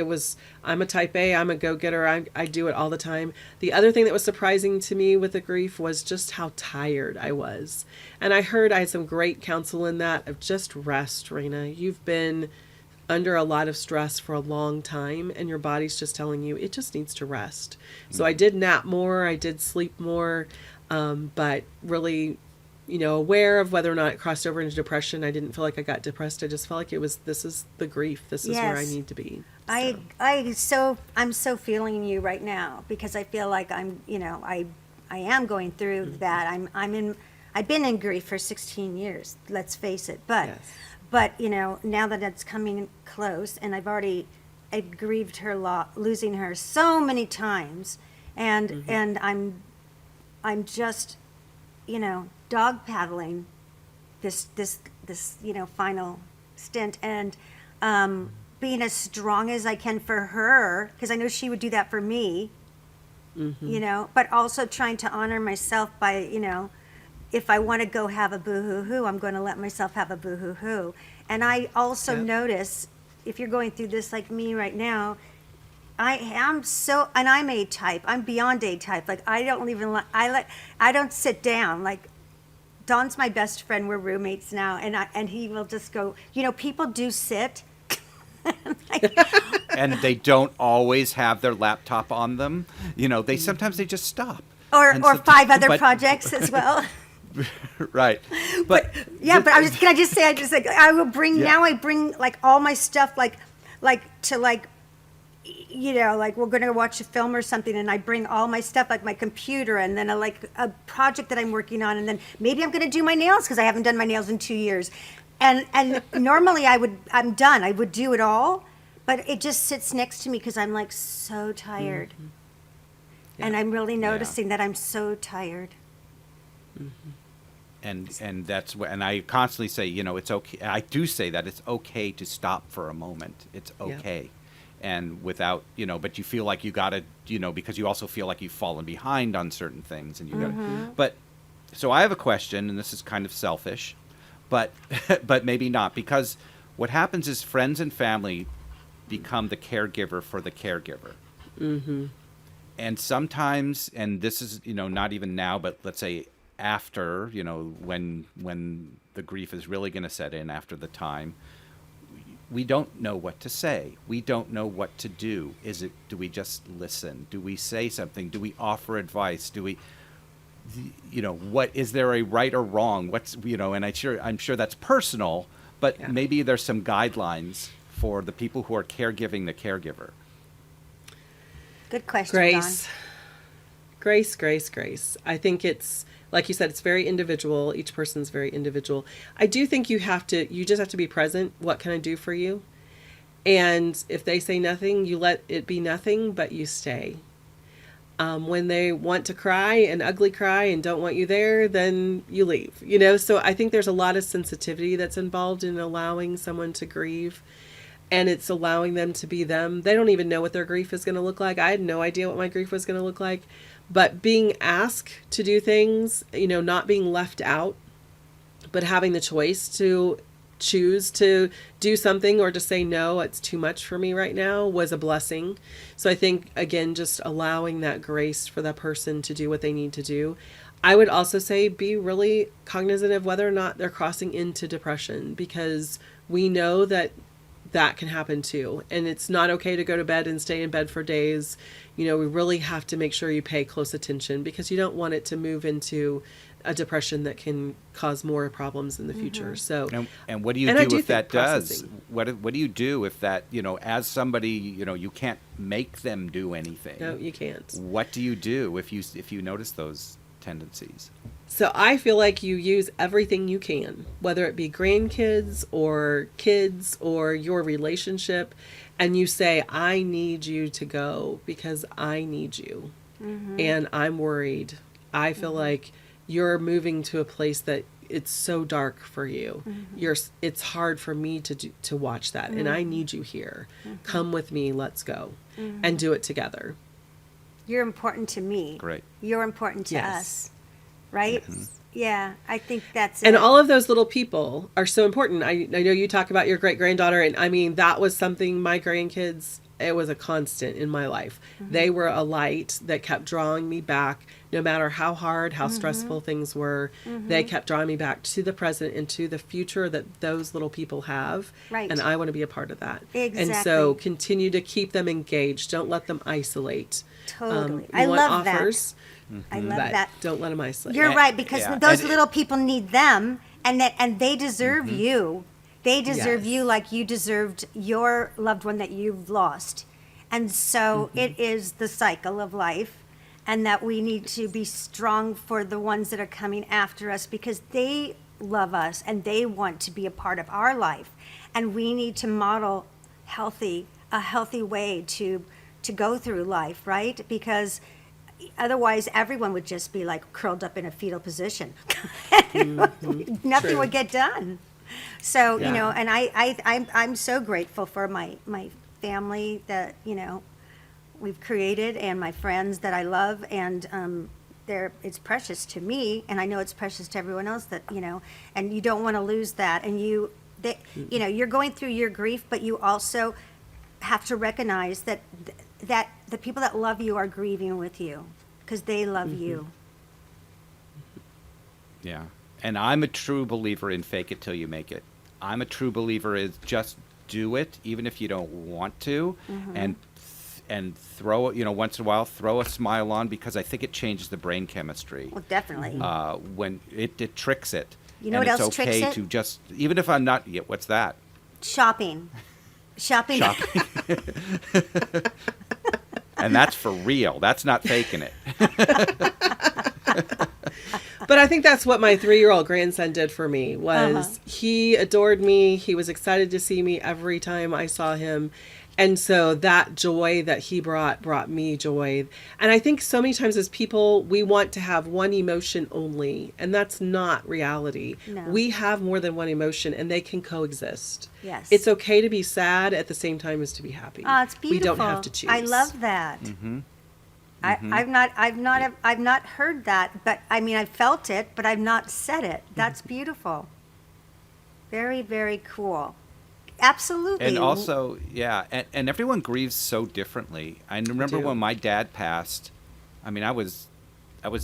I'm a type A, I'm a go-getter. I do it all the time. The other thing that was surprising to me with the grief was just how tired I was. And I heard I had some great counsel in that of just rest, Rayna. You've been under a lot of stress for a long time, and your body's just telling you it just needs to rest. So I did nap more, I did sleep more, but really, aware of whether or not it crossed over into depression. I didn't feel like I got depressed. I just felt like this is the grief. This is where I Yes. need to be. I'm so feeling you right now, because I feel like I am going through that. I've been in grief for 16 years, let's face it. But Yes. now that it's coming close, and I've grieved her losing her so many times, and I'm just dog paddling this final stint, and being as strong as I can for her, because I know she would do that for me, but also trying to honor myself by, if I want to go have a boo-hoo-hoo, I'm going to let myself have a boo-hoo-hoo. And I also notice, if you're going through this like me right now, and I'm A-type. I'm beyond A-type. Like, I don't sit down. Like, Don's my best friend. We're roommates now, and he will just go, people do sit. And they don't always have their laptop on them. Sometimes they just stop. Or And so- 5 other but- projects as well. Right. But can I just say, I will bring, now I bring like all my stuff, like we're going to watch a film or something, and I bring all my stuff, like my computer, and then a project that I'm working on, and then maybe I'm going to do my nails, because I haven't done my nails in 2 years. And normally I'm done. I would do it all, but it just sits next to me because I'm like so tired. And I'm really noticing that I'm so tired. And that's what, and I constantly say, it's okay. I do say that it's okay to stop for a moment. It's okay. And without, but you feel like you gotta, because you also feel like you've fallen behind on certain things, and you gotta, but, so I have a question, and this is kind of selfish, but, but maybe not, because what happens is friends and family become the caregiver for the caregiver. And sometimes, and this is, not even now, but let's say after, when the grief is really going to set in after the time, we don't know what to say. We don't know what to do. Do we just listen? Do we say something? Do we offer advice? Do we, what, is there a right or wrong? What's, and I'm sure that's personal, but maybe there's some guidelines for the people who are caregiving the caregiver. Good question, Grace. Don. Grace. I think it's, like you said, it's very individual. Each person's very individual. I do think you just have to be present. What can I do for you? And if they say nothing, you let it be nothing, but you stay. When they want to cry and ugly cry and don't want you there, then you leave, So I think there's a lot of sensitivity that's involved in allowing someone to grieve. and it's allowing them to be them. They don't even know what their grief is going to look like. I had no idea what my grief was going to look like. But being asked to do things, not being left out, but having the choice to choose to do something or to say, no, it's too much for me right now, was a blessing. So I think, again, just allowing that grace for that person to do what they need to do. I would also say be really cognizant of whether or not they're crossing into depression, because we know that can happen too. And it's not okay to go to bed and stay in bed for days. We really have to make sure you pay close attention, because you don't want it to move into a depression that can cause more problems in the future. So, and what do you do if that does? What do you do if that, as somebody, you can't make them do anything? No, you can't. What do you do if you notice those tendencies? So I feel like you use everything you can, whether it be grandkids or kids or your relationship, and you say, I need you to go because I need you. And I'm worried. I feel like you're moving to a place that it's so dark for you. It's hard for me to watch that, and I need you here. Come with me, let's go, and do it together. You're important to me. Great. You're important to us, right? Yeah, I think that's And it. all of those little people are so important. I know you talk about your great-granddaughter, and I mean, that was something my grandkids, it was a constant in my life. They were a light that kept drawing me back, no matter how hard, how stressful things were. They kept drawing me back to the present and to the future that those little people have. Right. And I want to be a part of that. Exactly. And so continue to keep them engaged. Don't let them isolate. Totally. You I want love offers, I love but that. don't let them isolate. You're right, because Yeah. those And little people need them, and they deserve you. They deserve Yes. you like you deserved your loved one that you've lost. And so it is the cycle of life, and that we need to be strong for the ones that are coming after us, because they love us and they want to be a part of our life. And we need to model a healthy way to go through life, right? Because otherwise everyone would just be like curled up in a fetal position. Nothing True. would get done. So, Yeah. and I'm so grateful for my family that, we've created, and my friends that I love, and it's precious to me, and I know it's precious to everyone else, that, and you don't want to lose that. And you're going through your grief, but you also have to recognize that the people that love you are grieving with you, because they love you. Yeah. And I'm a true believer in fake it till you make it. I'm a true believer in just do it, even if you don't want to, and throw, once in a while, throw a smile on, because I think it changes the brain chemistry. Well, definitely. When it tricks it. You know and what it's else tricks okay it? to just, even if I'm not, what's that? Shopping. And that's for real. That's not faking it. But I think that's what my 3-year-old grandson did for me, was he adored me. He was excited to see me every time I saw him. And so that joy that he brought me joy. And I think so many times as people, we want to have one emotion only, and that's not reality. No. We have more than one emotion, and they can coexist. Yes. It's okay to be sad at the same time as to be happy. Oh, it's beautiful. We don't have to choose. I love that. I've not heard that, but I mean, I felt it, but I've not said it. That's beautiful. Very, very cool. Absolutely. And also, yeah, and everyone grieves so differently. I remember do. when my dad passed, I mean, I was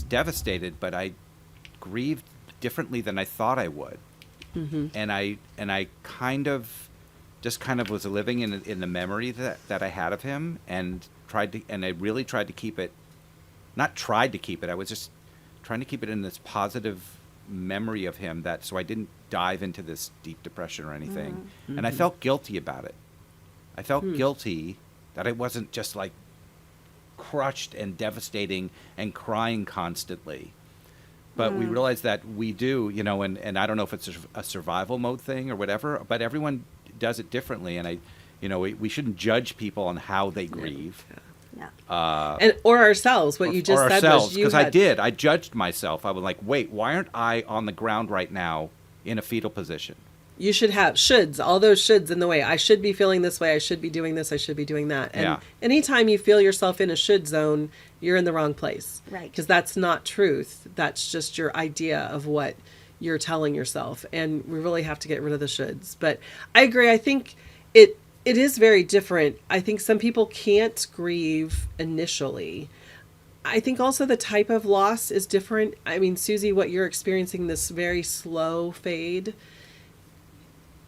devastated, but I grieved differently than I thought I would. And I kind of was living in the memory that I had of him, and I really tried to keep it, not tried to keep it, I was just trying to keep it in this positive memory of him, so I didn't dive into this deep depression or anything. And I felt guilty about it. I felt guilty that I wasn't just like crushed and devastating and crying constantly. But we realized that we do, and I don't know if it's a survival mode thing or whatever, but everyone does it differently. And we shouldn't judge people on how they grieve. No. Or ourselves. What you just or said ourselves, was you because had... I judged myself. I was like, wait, why aren't I on the ground right now in a fetal position? You should have shoulds, all those shoulds in the way. I should be feeling this way. I should be doing this. I should be doing that. And Yeah. anytime you feel yourself in a should zone, you're in the wrong place. Right. Because that's not truth. That's just your idea of what you're telling yourself. And we really have to get rid of the shoulds. But I agree. I think it is very different. I think some people can't grieve initially. I think also the type of loss is different. I mean, Susie, what you're experiencing, this very slow fade,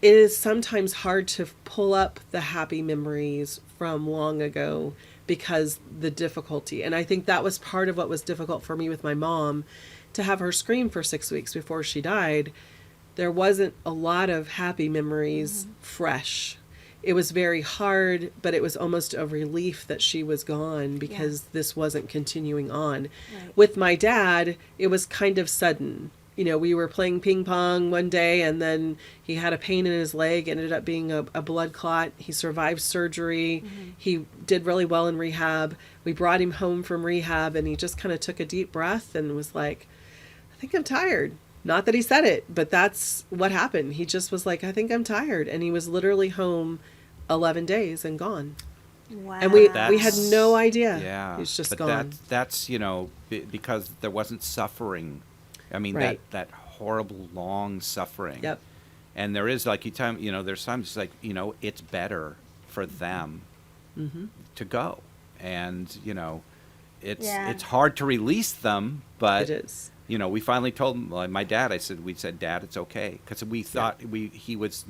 it is sometimes hard to pull up the happy memories from long ago because the difficulty. And I think that was part of what was difficult for me with my mom, to have her scream for 6 weeks before she died. There wasn't a lot of happy memories fresh. It was very hard, but it was almost a relief that she was gone because this wasn't continuing on. Right. With my dad, it was kind of sudden. You know, we were playing ping pong one day and then he had a pain in his leg, ended up being a blood clot. He survived surgery. He did really well in rehab. We brought him home from rehab and he just kind of took a deep breath and was like, I think I'm tired. Not that he said it, but that's what happened. He just was like, I think I'm tired. And he was literally home 11 days and gone. Wow. And we had no idea. Yeah. He was just but gone. That's, because there wasn't suffering. I mean, Right. that horrible, long suffering. Yep. And there is, like, there's times it's like, it's better for them to go. And, it's hard to release them, but It is. we finally told him, like, my dad, we said, Dad, it's okay. Because we thought he was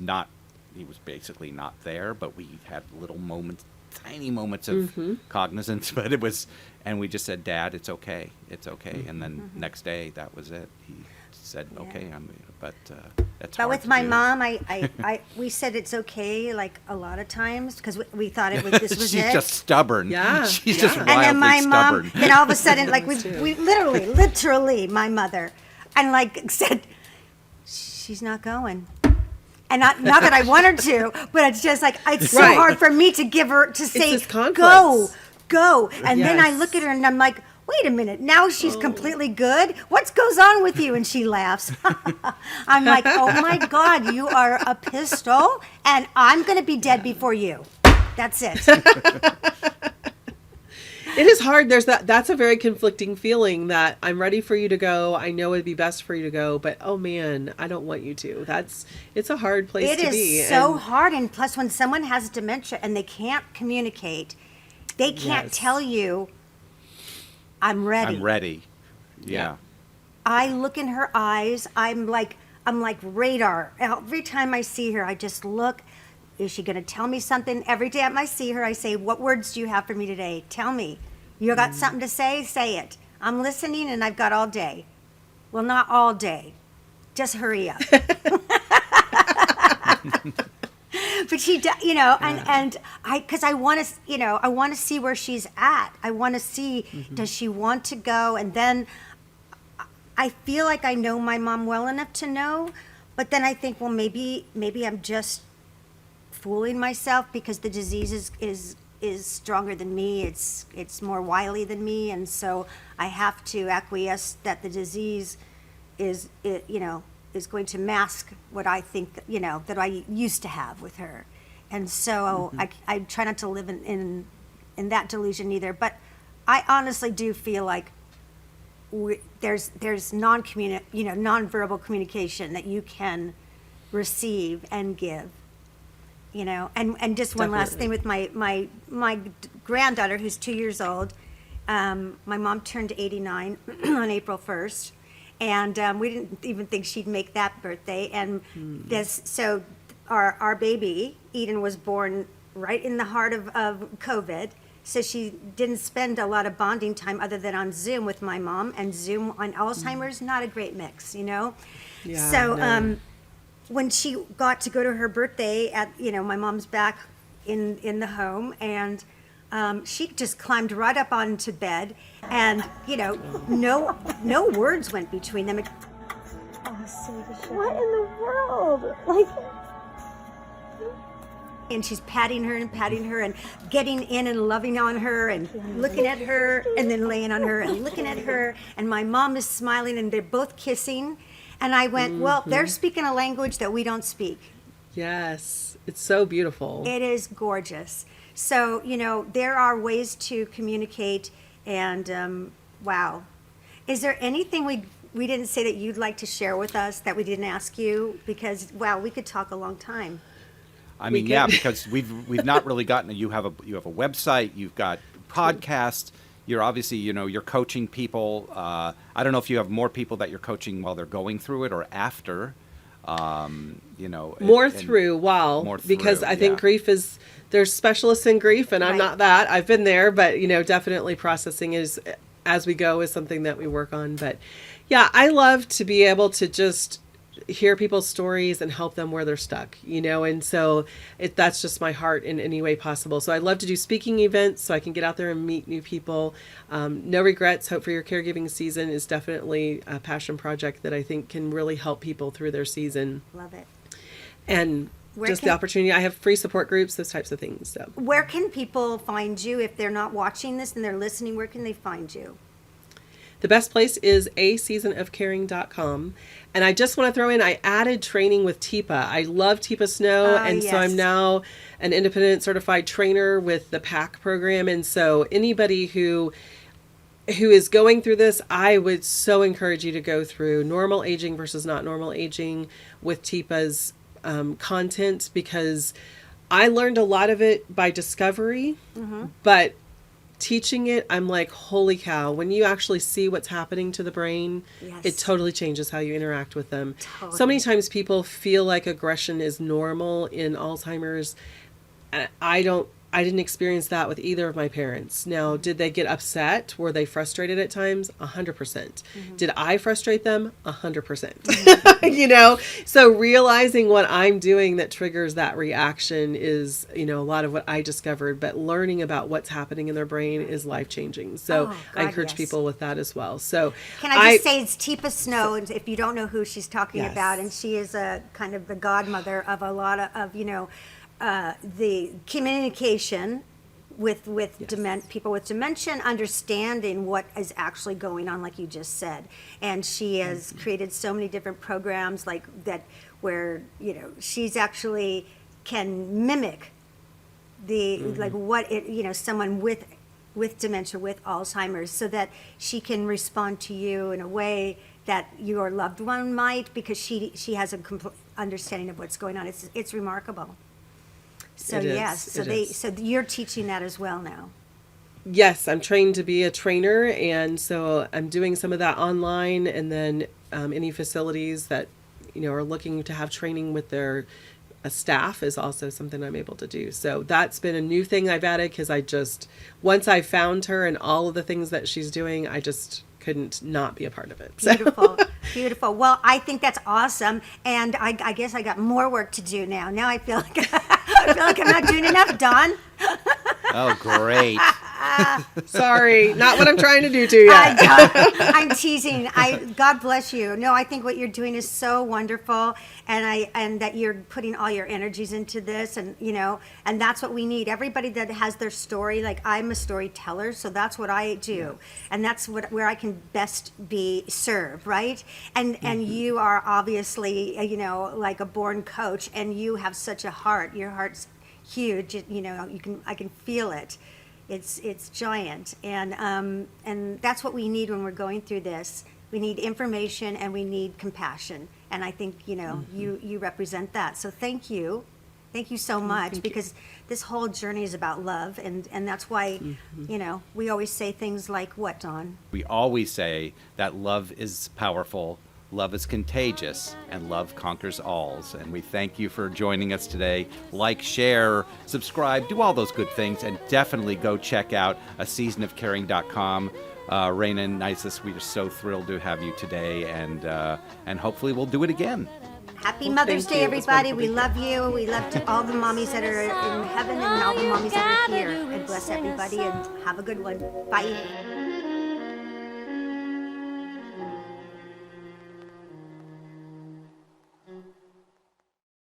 basically not there, but we had little moments, tiny moments of cognizance, but and we just said, Dad, it's okay. It's okay. And then next day, that was it. He said, okay, that's But hard with to my do. mom, we said it's okay like a lot of times because we thought this was She's it. just stubborn. Yeah, She's yeah. just And wildly And then my stubborn. mom, then all of a sudden, like Us too. we literally, my mother, and like said, she's not going. And not that I want her to, but it's just like, it's so Right. hard for me to give her, to say, this conflict. go. And then I Yes. look at her and I'm like, wait a minute, now she's completely good? What goes on with you? And she laughs. I'm like, oh my God, you are a pistol and I'm going to be dead before you. That's it. It is hard. That's a very conflicting feeling that I'm ready for you to go. I know it'd be best for you to go, but oh man, I don't want you to. It's a hard place It to be. is so And hard. And plus, when someone has dementia and they can't communicate, they can't Yes. tell you, I'm ready. I'm ready. Yeah. I look in her eyes. I'm like radar. Every time I see her, I just look. Is she going to tell me something? Every time I see her, I say, what words do you have for me today? Tell me. You got something to say? Say it. I'm listening and I've got all day. Well, not all day. Just hurry up. But she, and because I want to, I want to see where she's at. I want to see, does she want to go? And then I feel like I know my mom well enough to know, but then I think, well, maybe I'm just fooling myself because the disease is stronger than me. It's more wily than me, and so I have to acquiesce that the disease is going to mask what I think that I used to have with her, and so I try not to live in that delusion either. But I honestly do feel like there's nonverbal communication that you can receive and give. And just one last thing with my granddaughter who's 2 years old. My mom turned 89 on April 1st, and we didn't even think she'd make that birthday. And so our baby Eden was born right in the heart of COVID. So she didn't spend a lot of bonding time other than on Zoom with my mom, and Zoom on Alzheimer's, not a great mix, Yeah, So no. When she got to go to her birthday at, my mom's back in the home, and she just climbed right up onto bed, and, no words went between them. What in the world? Like, And she's patting her and getting in and loving on her and looking at her and then laying on her and looking at her. And my mom is smiling and they're both kissing. And I went, well, they're speaking a language that we don't speak. Yes, it's so beautiful. It is gorgeous. So, there are ways to communicate, and wow. Is there anything we didn't say that you'd like to share with us that we didn't ask you? Because, wow, we could talk a long time. I mean, yeah, because we've not really gotten. You have a website. You've got podcasts. You're obviously, you're coaching people. I don't know if you have more people that you're coaching while they're going through it or after. More through, because I think grief is, there's specialists in grief, and I'm not that. I've been there, but definitely processing is as we go is something that we work on. But yeah, I love to be able to just hear people's stories and help them where they're stuck, and so that's just my heart in any way possible. So I love to do speaking events so I can get out there and meet new people. No regrets. Hope for Your Caregiving season is definitely a passion project that I think can really help people through their season. Love it. And the opportunity. I have free support groups, those types of things. So where can people find you if they're not watching this and they're listening? Where can they find you? The best place is aseasonofcaring.com. And I just want to throw in, I added training with TIPA. I love TIPA Snow, so I'm now an independent certified trainer with the PAC program. And so anybody who is going through this, I would so encourage you to go through normal aging versus not normal aging with TIPA's content, because I learned a lot of it by discovery, but teaching it, I'm like, holy cow, when you actually see what's happening to the brain, it totally changes how you interact with them. Totally. So many times people feel like aggression is normal in Alzheimer's. I didn't experience that with either of my parents. Now, did they get upset? Were they frustrated at times? 100%. Did I frustrate them? 100%. So realizing what I'm doing that triggers that reaction is, a lot of what I discovered, but learning about what's happening in their brain is life-changing. So I encourage people with that as well. So can I just say it's TIPA Snow, if you don't know who she's talking about, and she is a kind of the godmother of a lot of the communication with people with dementia, understanding what is actually going on, like you just said. And she has created so many different programs like that where, she's actually can mimic the, like what it, someone with dementia, with Alzheimer's, so that she can respond to you in a way that your loved one might, because she has a complete understanding of what's going on. It's remarkable. So so you're teaching that as well now. Yes, I'm trained to be a trainer, and so I'm doing some of that online, and then any facilities that are looking to have training with their staff is also something I'm able to do. So that's been a new thing I've added, because once I found her and all of the things that she's doing, I just couldn't not be a part of it. So. Beautiful. Well, I think that's awesome, and I guess I got more work to do now. Now I feel like I'm not doing enough, Dawn. Oh, great. Sorry, not what I'm trying to do to you. I'm teasing. God bless you. No, I think what you're doing is so wonderful, and that you're putting all your energies into this, and and that's what we need. Everybody that has their story, like I'm a storyteller, so that's what I do, and that's where I can best be served, right? And you are obviously like a born coach, and you have such a heart. Your heart's huge. I can feel it. It's giant, and that's what we need when we're going through this. We need information and we need compassion, and I think you represent that. So thank you so much, because this whole journey is about love, and that's why we always say things like what, Dawn? We always say that love is powerful. Love is contagious, and love conquers all. And we thank you for joining us today. Like, share, subscribe, do all those good things, and definitely go check out aseasonofcaring.com. Rayna Neises, we are so thrilled to have you today, and hopefully we'll do it again. Happy Mother's Day, everybody. We love you. We love to all the mommies that are in heaven and all the mommies that are here. And bless everybody, and have a good one. Bye.